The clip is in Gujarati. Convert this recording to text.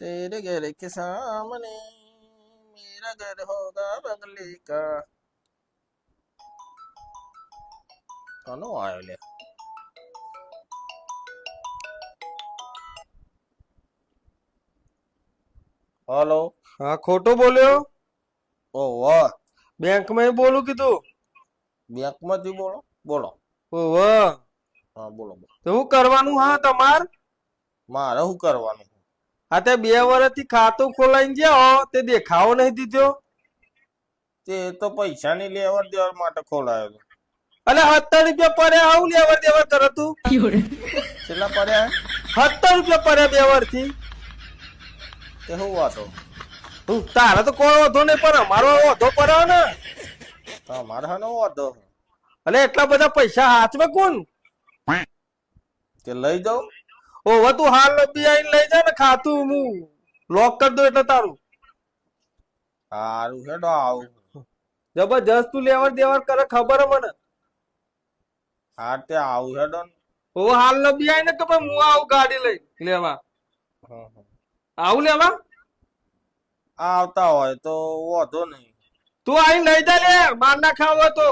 तेरे घर के सामने मेरा घर होगा बंगले का कौन आयो ले हेलो હા ખોટું બોલ્યો. ओ वाह બેંક માં બોલું કીધું. बैंक માંથી બોલો બોલો ઓહો. હા બોલો બોલો તો શું કરવાનું હા તમાર? મારે શું કરવાનું આ તે 2 વર્ષથી ખાતું ખોલાઈને જ્યાં તે દેખાવો નહીં દીધો. તે તો પૈસાની લેવડ દેવડ માટે ખોલાયો અલે 70 રૂપિયા પડ્યા આવું લેવડ દેવડ કરો તું. કેટલા પડ્યા 70 રૂપિયા પડ્યા 2 વર્ષથી. તે શું વાતો તારે તો કોઈ વાંધો નહીં પણ અમારો વાંધો પડ્યો ને. તમારે હાનો વાંધો અલે એટલા બધા પૈસા હાથમાં કોણ? તે લઈ જાઉં ઓહો તું હાલ બી આઈને લઈ જા ને ખાતું હું લોક કરી દો એટલે તારું. સારું હેડો આવું જબરજસ્ત તું લેવડ દેવડ કરે ખબર હે મને. હા તે આવું હેડો ને ઓ હાલ ન બી આઈને કે ભાઈ હું આવું ગાડી લઈ લેવા. હં, હં. આવું લેવા આવતા હોય તો વાંધો નહીં તું આઈને લઈ જા લે બાર ના ખાવો તો.